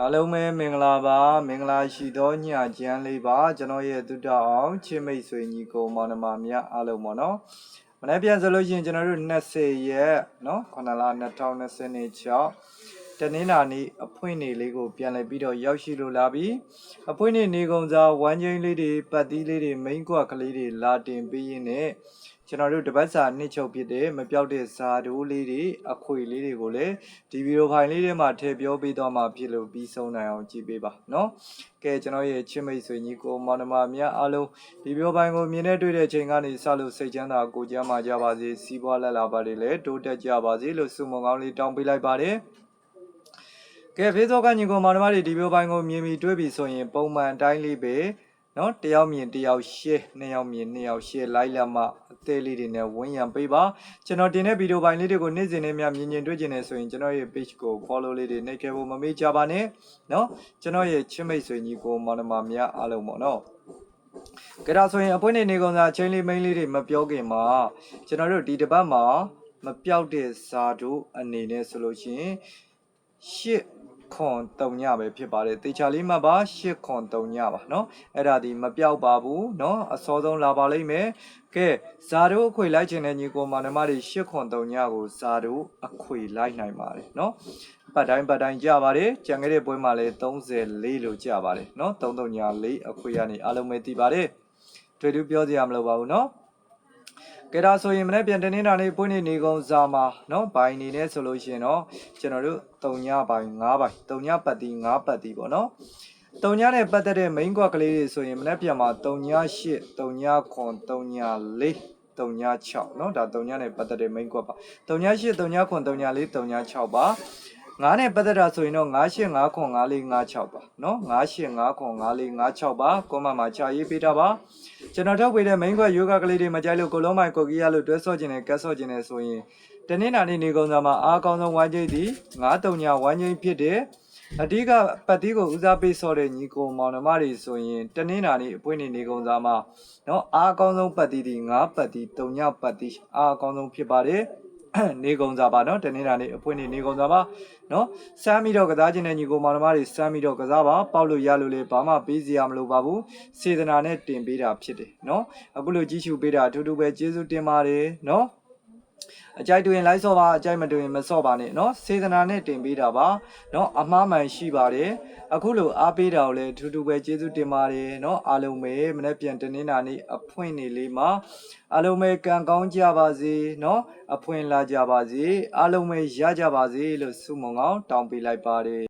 အားလုံးပဲမင်္ဂလာပါမင်္ဂလာရှိသောညချမ်းလေးပါကျွန်တော်ရဲ့တုတ္တအောင်ချစ်မိတ်ဆွေညီကိုမောင်နှမများအားလုံးပေါ့နော်မနေ့ပြန်ဆိုလို့ရှိရင်ကျွန်တော်တို့20ရက်နော်9လ2026တနင်္လာနေ့အဖွင့်နေ့လေးကိုပြန်လည်ပြီးတော့ရောက်ရှိလို့လာပြီအဖွင့်နေ့နေကုန်စားဝမ်းချင်းလေးတွေပတ်သီးလေးတွေမိန်းကွက်ကလေးတွေလာတင်ပေးရင်းနဲ့ကျွန်တော်တို့တပတ်စာနှစ်ချုပ်ဖြစ်တဲ့မပြောက်တဲ့စာတိုးလေးတွေအခွေလေးတွေကိုလည်းဒီဗီဒီယိုဖိုင်လေးထဲမှာထည့်ပြောပေးတော့မှဖြစ်လို့ပြီးဆုံးနိုင်အောင်ကြည့်ပေးပါနော်ကဲကျွန်တော်ရဲ့ချစ်မိတ်ဆွေညီကိုမောင်နှမများအားလုံးဒီဗီဒီယိုဖိုင်ကိုမြင်နေတွေ့တဲ့ချိန်ကနေစလို့စိတ်ချမ်းသာကိုကျမ်းမာကြပါစေစီးပွားလက်လာပါတယ်လေတိုးတက်ကြပါစေလို့ဆုမွန်ကောင်းလေးတောင်းပေးလိုက်ပါတယ်ကဲဖေးစောကညီကိုမောင်နှမတွေဒီဗီဒီယိုဖိုင်ကိုမြင်ပြီးတွေ့ပြီဆိုရင်ပုံမှန်အတိုင်းလေးပဲနော်တယောက်မြင်တယောက် share နှစ်ယောက်မြင်နှစ်ယောက် share လိုက်လက်မှအသေးလေးတွေနဲ့ဝင်ရန်ပေးပါကျွန်တော်တင်တဲ့ဗီဒီယိုပိုင်းလေးတွေကိုနေ့စဉ်နဲ့များမြင်တွေ့ကျင်နေဆိုရင်ကျွန်တော်ရဲ့ page ကို follow လေးတွေနှိပ်ခဲ့ဖို့မမေ့ကြပါနဲ့နော်ကျွန်တော်ရဲ့ချစ်မိတ်ဆွေညီကိုမောင်နှမများအားလုံးပေါ့နော်ကြဒါဆိုရင်အပွင့်နေကုန်စားအချိန်လေးမိန်းလေးတွေမပြောခင်မှာကျွန်တော်တို့ဒီတစ်ပတ်မှာမပြောက်တဲ့ဇာတို့အနေနဲ့ဆိုလို့ရှိရင်ခွန်တုံညပဲဖြစ်ပါတယ်တေချာလေးမှပါ8ခွန်တုံညပါเนาะအဲ့ဒါဒီမပြောက်ပါဘူးเนาะအစောဆုံးလာပါလိမ့်မယ်ကဲဇာတို့အခွေလိုက်ခြင်းတဲ့ညီကိုမောင်နှမတွေ8ခွန်တုံညကိုဇာတို့အခွေလိုက်နိုင်ပါတယ်เนาะပတ်တိုင်းကြပါတယ်ကြံခဲ့တဲ့ပွဲမှာလည်း34လို့ကြပါတယ်เนาะ334အခွေရနေအားလုံးပဲတည်ပါတယ်တွေ့တူပြောစရာမလိုပါဘူးเนาะကဲဒါဆိုရင်မနေ့ပြန်တနေ့နာလေးပွင့်နေကုန်စားမှာเนาะဘိုင်နေနဲ့ဆိုလို့ရှိရင်တော့ကျွန်တော်တို့3ညပိုင်း5ပိုင်း3ညပတ်တီ5ပတ်တီပေါ့เนาะ3ညနဲ့ပတ်သက်တဲ့ main ကွက်ကလေးတွေဆိုရင်မနေ့ပြန်မှာ3ည8 3ည9 3ည4 3ည6เนาะဒါ3ညနဲ့ပတ်သက်တဲ့ main ကွက်ပါ3ည8 3ည9 3ည4 3ည6ပါ9နဲ့ပတ်သက်တာဆိုရင်တော့98 9ခွန်54 56ပါเนาะ98 9ခွန်54 56ပါကွန်မမှာချရေးပေးတာပါကျွန်တော်ထုတ်ပေးတဲ့ main ကွက်ယောဂကလေးတွေမကြိုက်လို့ကိုလုံးမိုင်ကိုကြီးရလို့တွဲဆော့ခြင်းနဲ့ကတ်ဆော့ခြင်းနဲ့ဆိုရင်တနေ့နာနေ့နေကုန်စားမှာအားကောင်းဆုံးဝိုင်းကျိတ်သည်9 3ညဝိုင်းကျိတ်ဖြစ်တဲ့အဓိကပတ်တီးကိုဦးစားပေးဆော့တဲ့ညီကိုမောင်နှမတွေဆိုရင်တနေ့နာနေ့အပွင့်နေကုန်စားမှာเนาะအားကောင်းဆုံးပတ်တီးသည်9ပတ်တီး3ညပတ်တီးအားကောင်းဆုံးဖြစ်ပါတယ်နေကုန်စားပါเนาะတနေ့နာနေ့အပွင့်နေကုန်စားပါเนาะစမ်းပြီးတော့ကစားခြင်းနဲ့ညီကိုမောင်နှမတွေစမ်းပြီးတော့ကစားပါပေါက်လို့ရလို့လေဘာမှပေးစရာမလိုပါဘူးစေတနာနဲ့တင်ပေးတာဖြစ်တယ်เนาะအခုလိုကြီးချူပေးတာအထူးထူးပဲကျေးဇူးတင်ပါတယ်เนาะအကြိုက်တွေ့ရင်လိုက်ဆော့ပါအကြိုက်မတွေ့ရင်မဆော့ပါနဲ့เนาะစေတနာနဲ့တင်ပေးတာပါเนาะအမှားမှန်ရှိပါတယ်အခုလိုအားပေးတာကိုလည်းထူးထူးပဲကျေးဇူးတင်ပါတယ်เนาะအားလုံးပဲမနေ့ပြန်တနေ့နာနေ့အဖွင့်နေလေးမှာအားလုံးပဲကံကောင်းကြပါစေเนาะအဖွင့်လာကြပါစေအားလုံးပဲရကြပါစေလို့ဆုမွန်ကောင်းတောင်းပေးလိုက်ပါတယ်